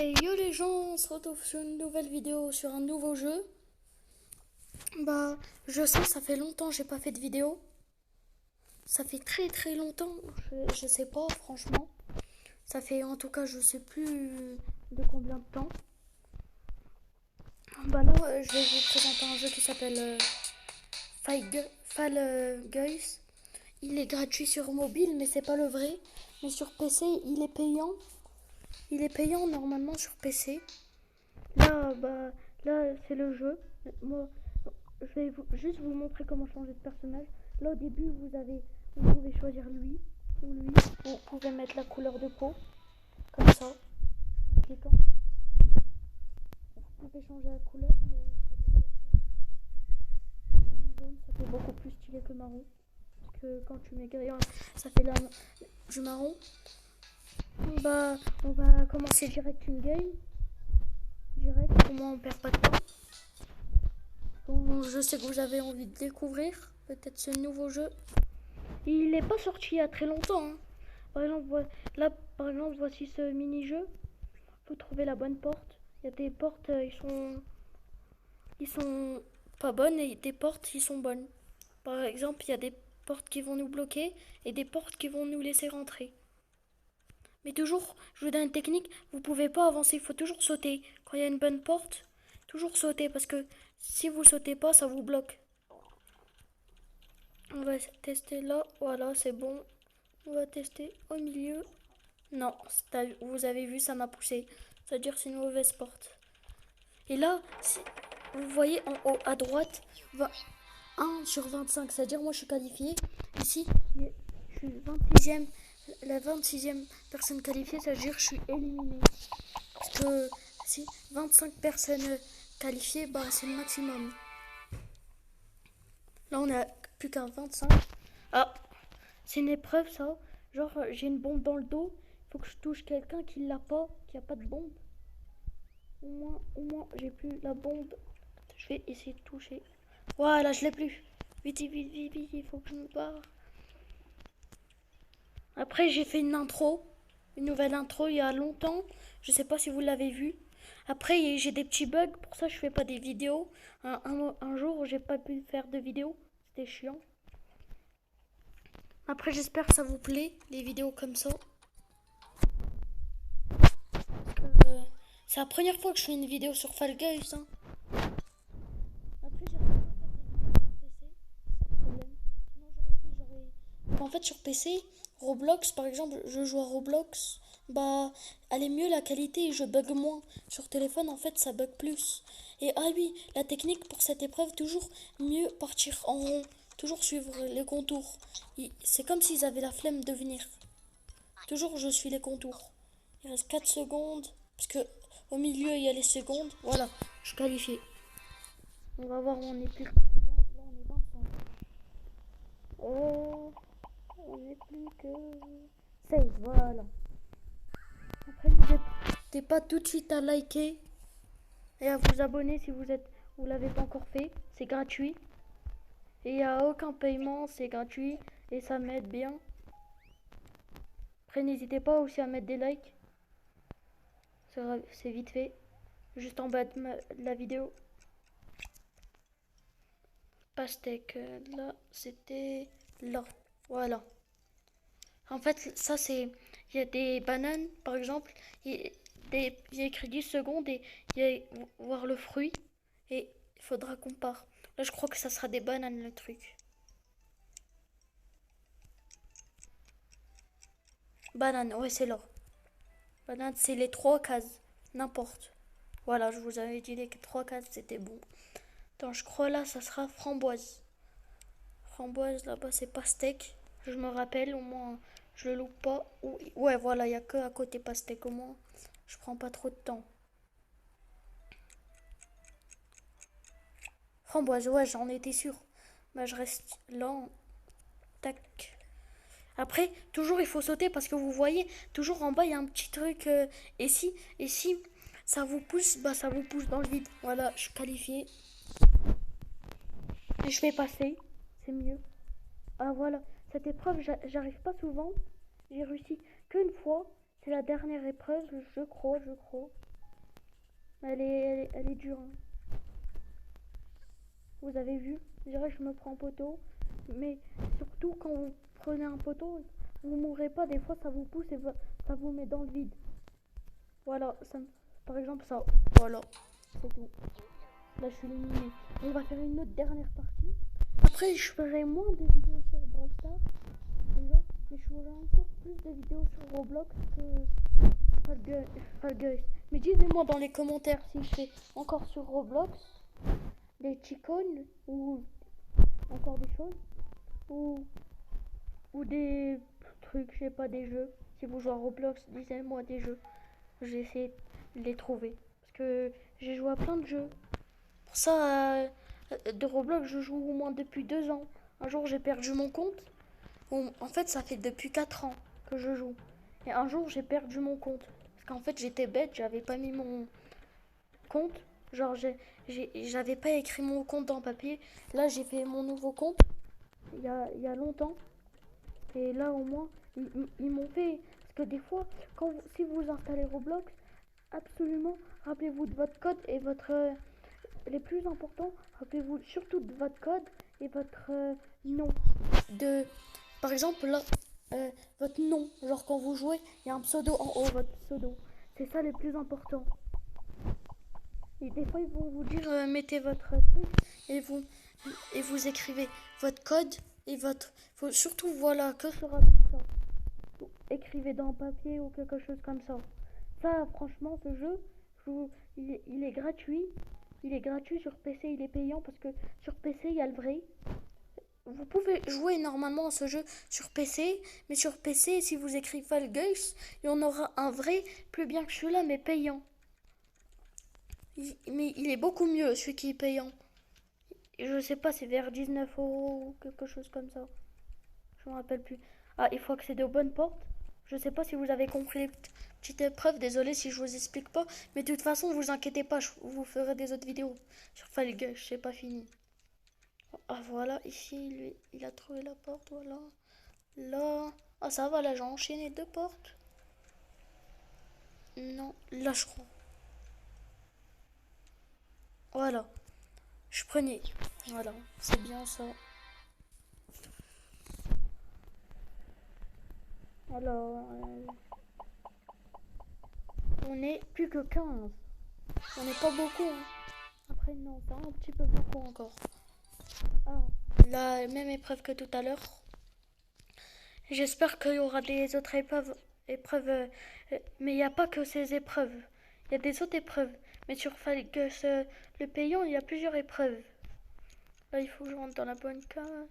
Et yo les gens, on se retrouve sur une nouvelle vidéo sur un nouveau jeu. Bah, je sais, ça fait longtemps que j'ai pas fait de vidéo. Ça fait très très longtemps, je sais pas franchement. Ça fait en tout cas, je sais plus de combien de temps. Bah là, je vais vous présenter un jeu qui s'appelle Fall Guys. Il est gratuit sur mobile, mais c'est pas le vrai. Mais sur PC, il est payant. Il est payant normalement sur PC. Là, c'est le jeu. Moi, je vais juste vous montrer comment changer de personnage. Là, au début, vous pouvez choisir lui ou lui. Vous pouvez mettre la couleur de peau, comme ça, en cliquant. Vous pouvez changer la couleur, mais jaune, ça fait beaucoup plus stylé que marron. Parce que quand tu mets gris, ça fait du marron. Bah, on va commencer direct une game. Direct, au moins on perd pas de temps. Bon, je sais que vous avez envie de découvrir peut-être ce nouveau jeu. Il n'est pas sorti il y a très longtemps. Hein. Par exemple, voici ce mini-jeu. Il faut trouver la bonne porte. Il y a des portes, ils sont pas bonnes et des portes, ils sont bonnes. Par exemple, il y a des portes qui vont nous bloquer et des portes qui vont nous laisser rentrer. Mais toujours, je vous donne une technique, vous pouvez pas avancer, il faut toujours sauter. Quand il y a une bonne porte, toujours sauter parce que si vous sautez pas, ça vous bloque. On va tester là, voilà, c'est bon. On va tester au milieu. Non, vous avez vu, ça m'a poussé. C'est-à-dire c'est une mauvaise porte. Et là, vous voyez en haut à droite, 1 sur 25, c'est-à-dire moi je suis qualifié. Ici, je suis 26e, la 26e personne qualifiée, c'est-à-dire je suis éliminé. Parce que si 25 personnes qualifiées, bah c'est le maximum. Là on a plus qu'un 25. Ah, c'est une épreuve ça. Genre j'ai une bombe dans le dos. Il faut que je touche quelqu'un qui l'a pas, qui a pas de bombe. Au moins j'ai plus la bombe. Je vais essayer de toucher. Voilà, je l'ai plus. Vite, vite, vite, vite, il faut que je me barre. Après j'ai fait une nouvelle intro il y a longtemps. Je sais pas si vous l'avez vu. Après j'ai des petits bugs, pour ça je fais pas des vidéos. Un jour j'ai pas pu faire de vidéos. C'était chiant. Après j'espère que ça vous plaît, les vidéos comme ça. C'est la première fois que je fais une vidéo sur Fall Guys. Hein. Après en fait sur PC, Roblox par exemple, je joue à Roblox, bah elle est mieux la qualité et je bug moins. Sur téléphone en fait ça bug plus. Et ah oui, la technique pour cette épreuve, toujours mieux partir en rond, toujours suivre les contours. C'est comme s'ils avaient la flemme de venir. Toujours je suis les contours. Il reste 4 secondes, parce que au milieu il y a les secondes. Voilà, je suis qualifié. On va voir où on est plus. Là on est 25. On est plus que 16, voilà. Après, n'hésitez pas tout de suite à liker et à vous abonner si vous l'avez pas encore fait. C'est gratuit. Et il n'y a aucun paiement, c'est gratuit. Et ça m'aide bien. Après, n'hésitez pas aussi à mettre des likes. C'est vite fait. Juste en bas de la vidéo. Pastèque. Là, c'était là. Voilà. En fait, ça c'est. Il y a des bananes, par exemple. Il y a écrit 10 secondes et il y a voir le fruit. Et il faudra qu'on part. Là, je crois que ça sera des bananes le truc. Banane, ouais, c'est là. Banane, c'est les 3 cases. N'importe. Voilà, je vous avais dit les 3 cases, c'était bon. Attends, je crois là, ça sera framboise. Framboise, là-bas, c'est pastèque. Je me rappelle, au moins, je le loupe pas. Ouais, voilà, il n'y a que à côté pastèque, au moins. Je prends pas trop de temps. Framboise, ouais, j'en étais sûr. Bah, je reste là. Tac. Après, toujours il faut sauter parce que vous voyez, toujours en bas, il y a un petit truc. Et si ça vous pousse, bah ça vous pousse dans le vide. Voilà, je suis qualifié. Et je vais passer. C'est mieux. Ah voilà, cette épreuve, j'arrive pas souvent. J'ai réussi qu'une fois. C'est la dernière épreuve, je crois. Elle est dure. Hein. Vous avez vu? Je dirais que je me prends en poteau. Mais surtout quand vous prenez un poteau, vous mourrez pas. Des fois, ça vous pousse et ça vous met dans le vide. Voilà, par exemple ça. Voilà, c'est tout. Là, je suis éliminé. On va faire une autre dernière partie. Après, je ferai moins de vidéos sur Brawl Stars, déjà, mais je ferai encore plus de vidéos sur Roblox que Fall Guys. Mais dites-moi dans les commentaires si je fais encore sur Roblox des chickens ou encore des choses ou des trucs, je sais pas, des jeux. Si vous jouez à Roblox, dites-moi des jeux. J'essaie de les trouver parce que j'ai joué à plein de jeux. Pour ça, de Roblox, je joue au moins depuis 2 ans. Un jour, j'ai perdu mon compte. Bon, en fait, ça fait depuis 4 ans que je joue. Et un jour, j'ai perdu mon compte. Parce qu'en fait, j'étais bête, j'avais pas mis mon compte. Genre, j'avais pas écrit mon compte dans papier. Là, j'ai fait mon nouveau compte il y a longtemps. Et là, au moins, ils m'ont fait. Parce que des fois, si vous installez Roblox, absolument, rappelez-vous de votre code et votre. Les plus importants, rappelez-vous surtout de votre code et votre nom. Par exemple, là, votre nom. Genre, quand vous jouez, il y a un pseudo en haut, votre pseudo. C'est ça les plus importants. Et des fois, ils vont vous dire, mettez votre truc et vous écrivez votre code et surtout, voilà, que sera tout ça. Écrivez dans papier ou quelque chose comme ça. Ça, franchement, ce jeu, il est gratuit. Il est gratuit sur PC, il est payant parce que sur PC, il y a le vrai. Vous pouvez jouer normalement à ce jeu sur PC, mais sur PC, si vous écrivez Fall Guys, il y en aura un vrai, plus bien que celui-là, mais payant. Mais il est beaucoup mieux, celui qui est payant. Et je sais pas, c'est vers 19 € ou quelque chose comme ça. Je me rappelle plus. Ah, il faut accéder aux bonnes portes. Je sais pas si vous avez compris les petites épreuves. Désolé si je vous explique pas. Mais de toute façon, vous inquiétez pas, je vous ferai des autres vidéos sur Fall Guys. C'est pas fini. Ah voilà, ici, lui, il a trouvé la porte, voilà. Là. Ah ça va, là j'ai enchaîné 2 portes. Non, là je crois. Voilà. Je prenais. Voilà, c'est bien ça. Alors, on est plus que 15. On n'est pas beaucoup. Hein. Après, non, pas un petit peu beaucoup encore. Ah, la même épreuve que tout à l'heure. J'espère qu'il y aura des autres mais il n'y a pas que ces épreuves. Il y a des autres épreuves. Mais sur Fall Guys, le payant, il y a plusieurs épreuves. Là, il faut que je rentre dans la bonne case.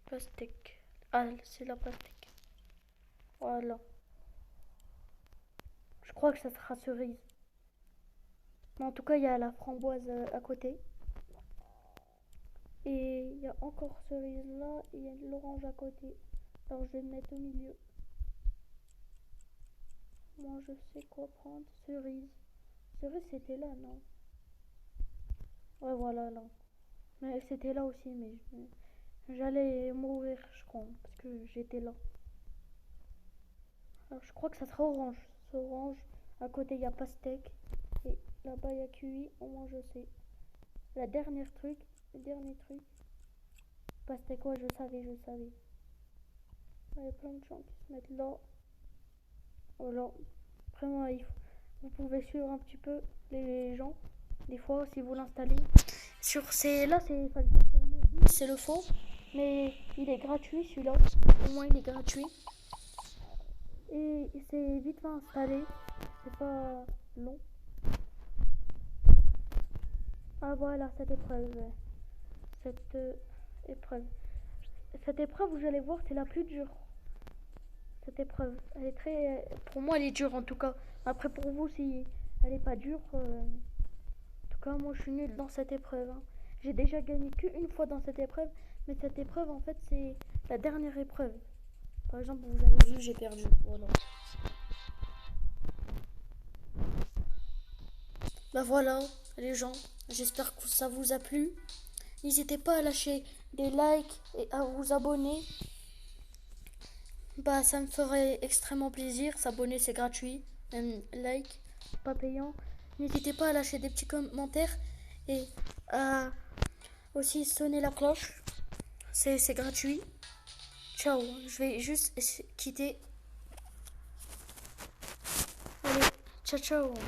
Pastèque. Ah, c'est la pastèque. Voilà. Je crois que ça sera cerise. Mais en tout cas, il y a la framboise à côté. Et il y a encore cerise là. Et il y a l'orange à côté. Alors, je vais le mettre au milieu. Moi, je sais quoi prendre. Cerise. Cerise, c'était là, non? Ouais, voilà, là. Mais c'était là aussi, mais j'allais mourir, je crois. Parce que j'étais là. Alors, je crois que ça sera orange. C'est orange. À côté, il y a pastèque. Et là-bas, il y a kiwi. Au moins, je sais. Le dernier truc. Pastèque, ouais, je savais. Il y a plein de gens qui se mettent là. Voilà. Vraiment, vous pouvez suivre un petit peu les gens. Des fois, si vous l'installez. Là, c'est le faux. Mais il est gratuit, celui-là. Au moins, il est gratuit. Et c'est vite fait installé. C'est pas long. Ah voilà, cette épreuve. Cette épreuve. Cette épreuve, vous allez voir, c'est la plus dure. Cette épreuve, elle est très. Pour moi, elle est dure en tout cas. Après, pour vous, si elle est pas dure. En tout cas, moi, je suis nulle dans cette épreuve. Hein. J'ai déjà gagné qu'une fois dans cette épreuve. Mais cette épreuve, en fait, c'est la dernière épreuve. Par exemple, vous avez vu, j'ai perdu. Voilà. Bah voilà, les gens. J'espère que ça vous a plu. N'hésitez pas à lâcher des likes et à vous abonner. Bah ça me ferait extrêmement plaisir. S'abonner c'est gratuit. Même like. pas payant. N'hésitez pas à lâcher des petits commentaires et à aussi sonner la cloche. C'est gratuit. Ciao, je vais juste quitter. Allez, ciao ciao.